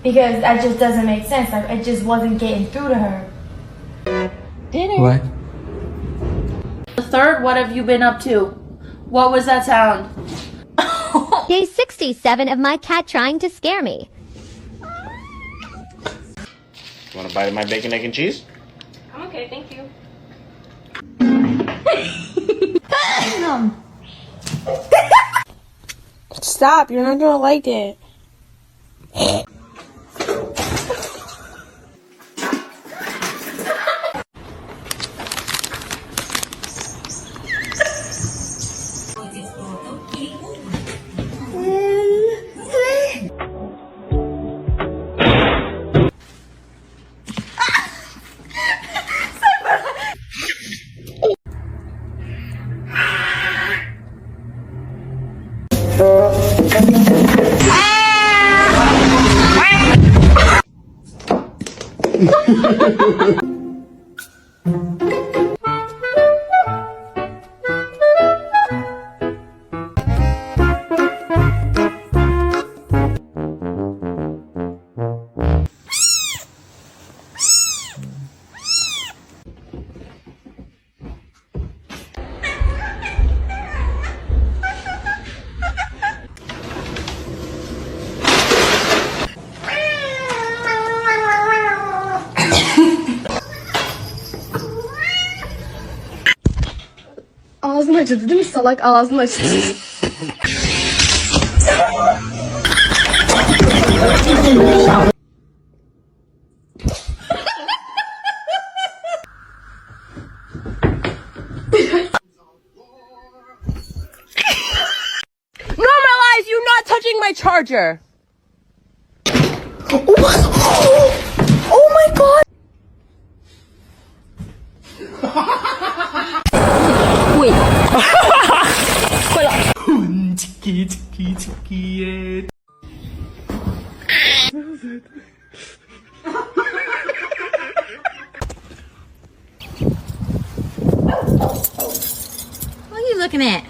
Because that just doesn't make sense. Like, it just wasn't getting through to her. Dinner. What? The third, what have you been up to? What was that sound? Day 67 of my cat trying to scare me. You want a bite of my bacon, egg, and cheese? I'm okay, thank you. Stop, you're not gonna like it. Ağzını açıldı değil mi salak? Ağzını açıldı. Normalize you not touching my charger. Oh my god. Wait. What are you looking at?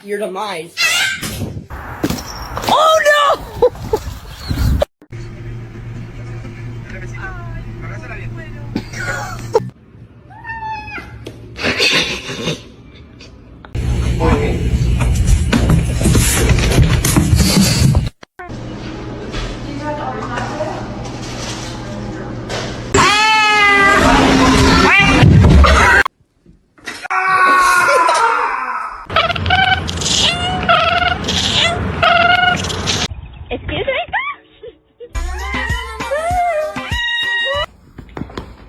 Your demise. Oh no!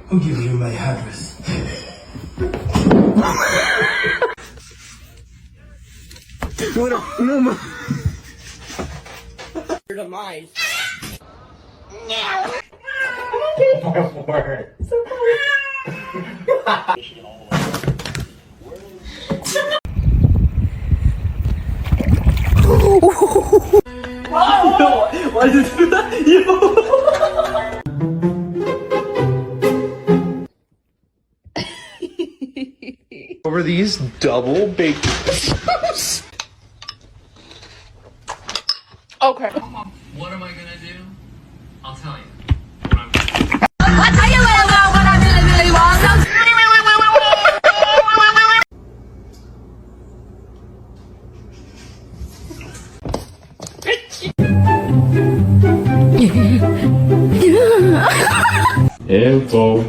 I'll give you my address. No, Your demise. My word. Why did you do that? Over these double baked. Okay. What am I gonna do? I'll tell you. What I'm I'll tell you what I really want. Info.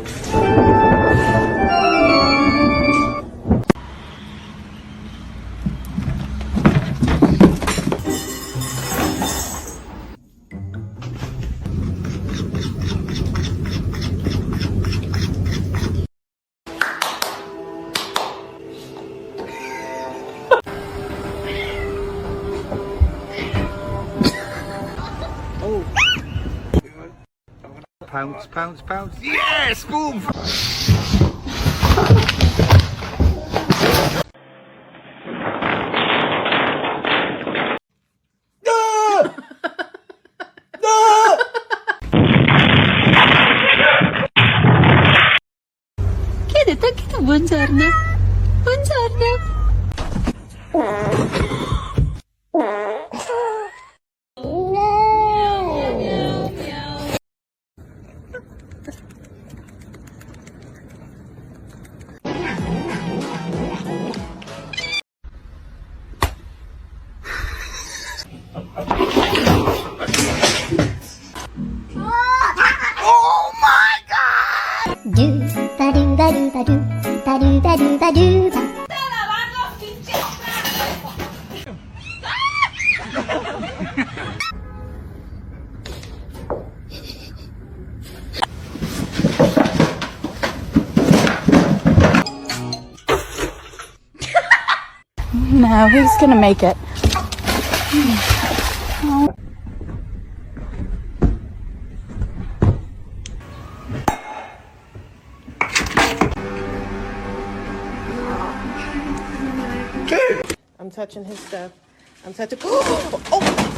Pounce, pounce, pounce. Yes! Boom! Buongiorno. Buongiorno. Do ba do ba do ba do ba do ba do ba do ba. No, who's gonna make it? I'm touching his stuff. I'm touching. Oh!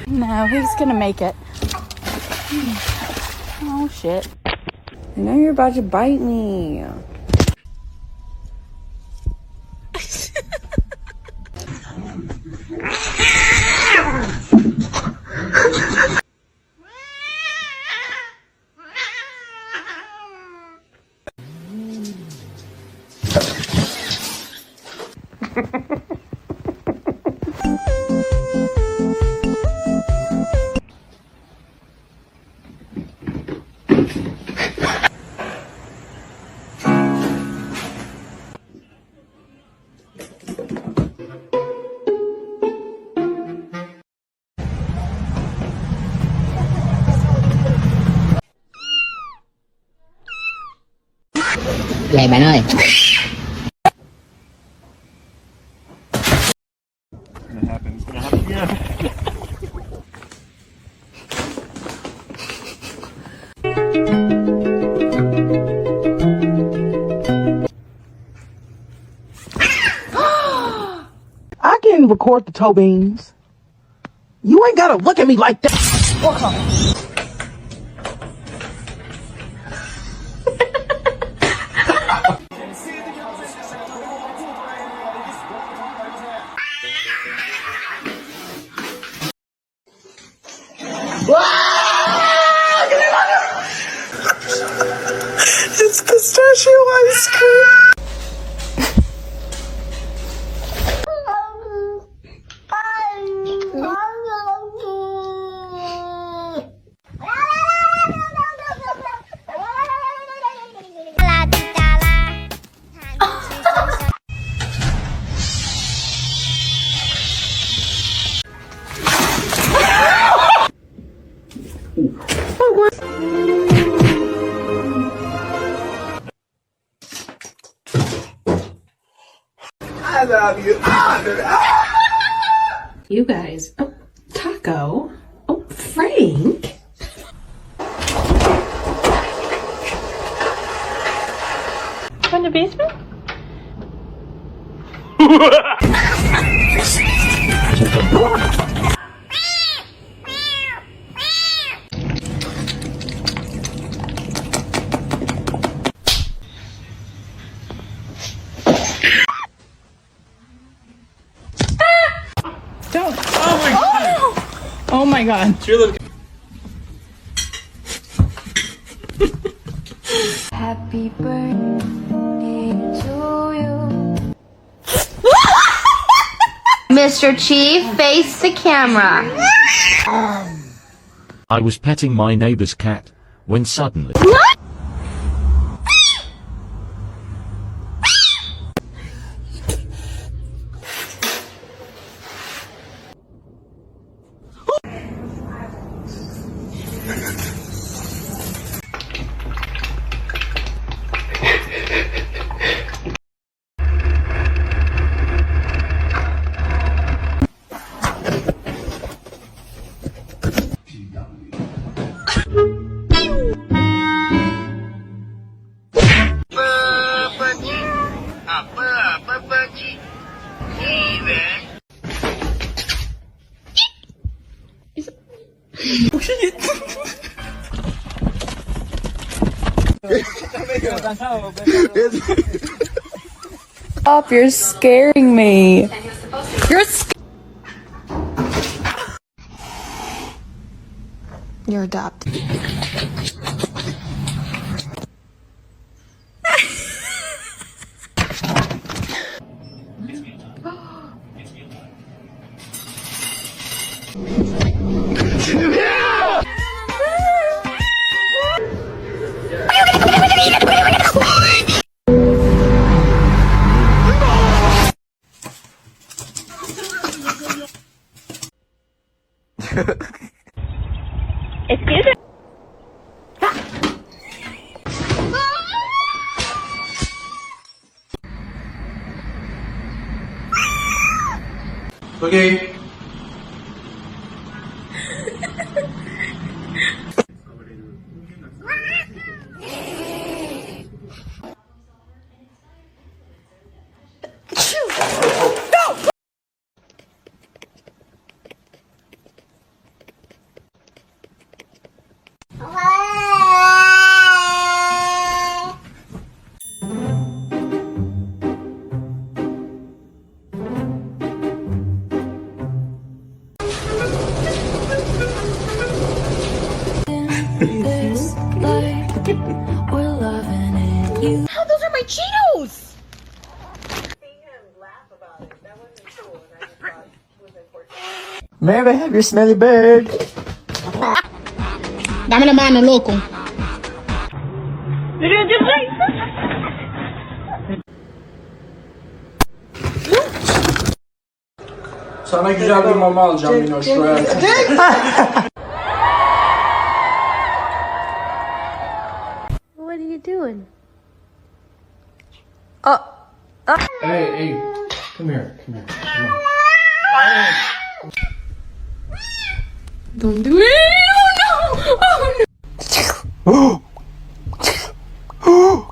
No, who's gonna make it? Oh shit. I know you're about to bite me. Vậy bạn ơi. I can record the toe beans. You ain't gotta look at me like that. It's pistachio ice cream. I love you. You guys. Oh, Taco. Oh, Frank. In the basement? Don't. Oh my god. Oh my god. Happy birthday to you. Mr. Chief, face the camera. I was petting my neighbor's cat when suddenly Stop, you're scaring me. You're adopted. Okay. Those are my Cheetos! May I have your smelly bird? Dame la mano, loco. Sana güzel bir mama alacağım Mino şuraya. What are you doing? Hey, come here. Don't do it! Oh no! Oh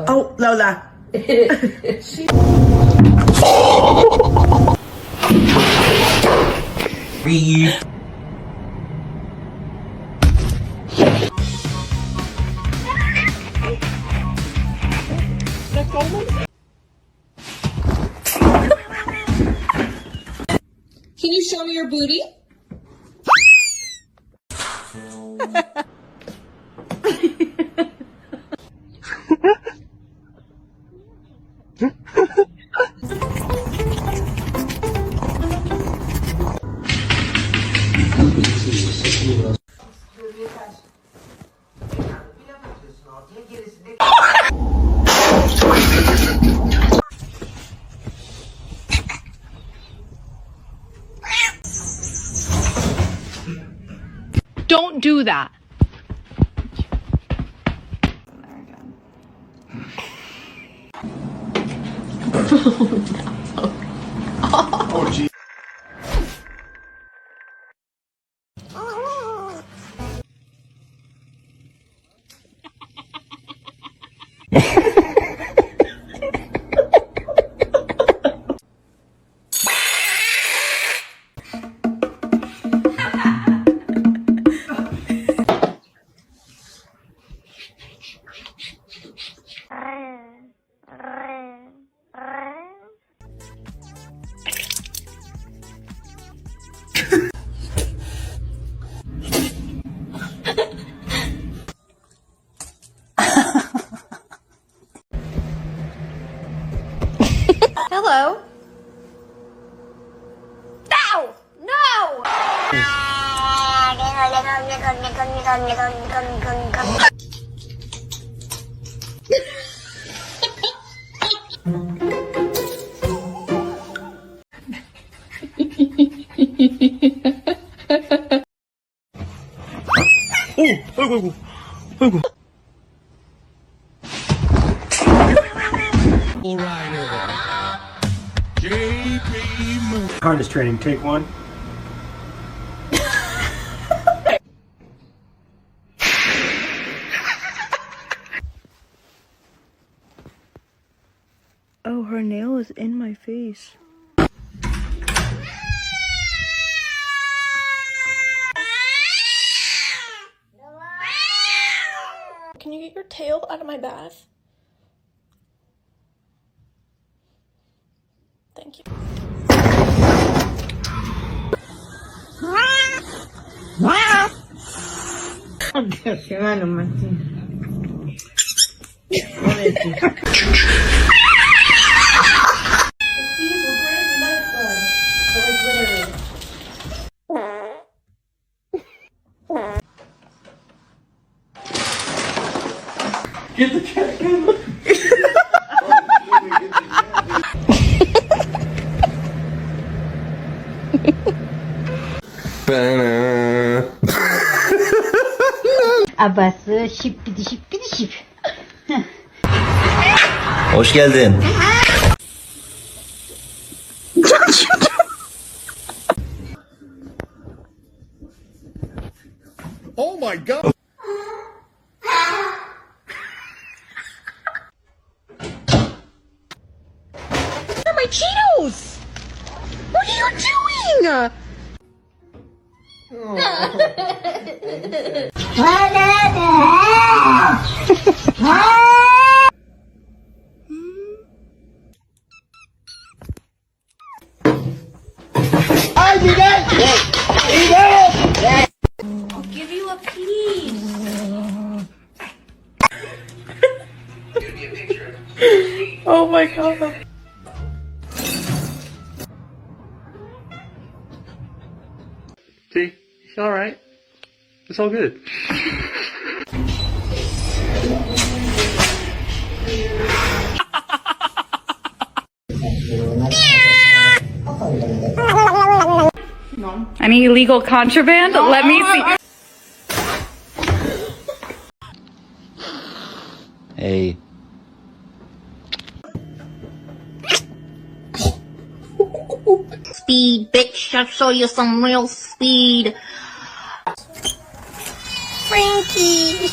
Oh, Lola. Can you show me your booty? Don't do that. Oh, gee. Hello. Ow! No! Harness training, take one. Oh, her nail is in my face. Can you get your tail out of my bath? Thank you. Get the cat. Abası şipidi şipidi şip. Hoş geldin. Oh my god! My Cheetos! What are you doing? I'll give you a piece. Oh my god. See? It's alright. It's all good. Any illegal contraband? Let me see. Hey. Speed, bitch. I'll show you some real speed. Frankie.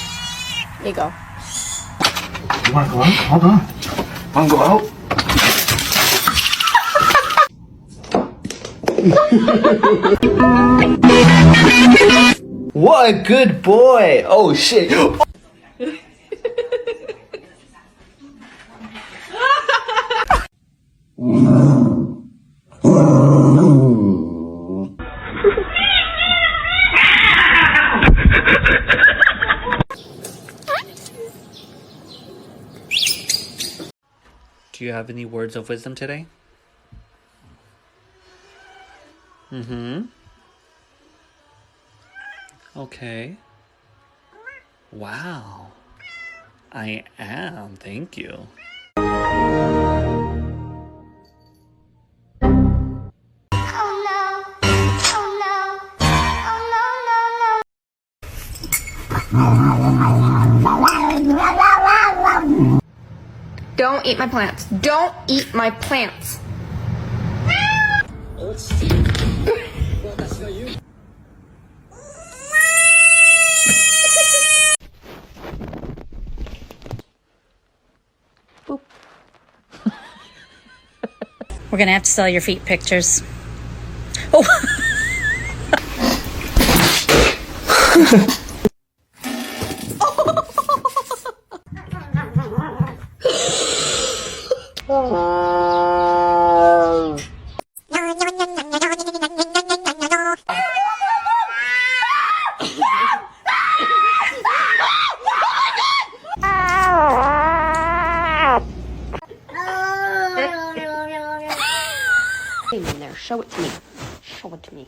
There you go. You wanna go out? Hold on. Wanna go out? What a good boy! Oh shit! Do you have any words of wisdom today? Okay. Wow. I am, thank you. Don't eat my plants. Don't eat my plants. We're gonna have to sell your feet pictures. Oh. Show it to me. Show it to me.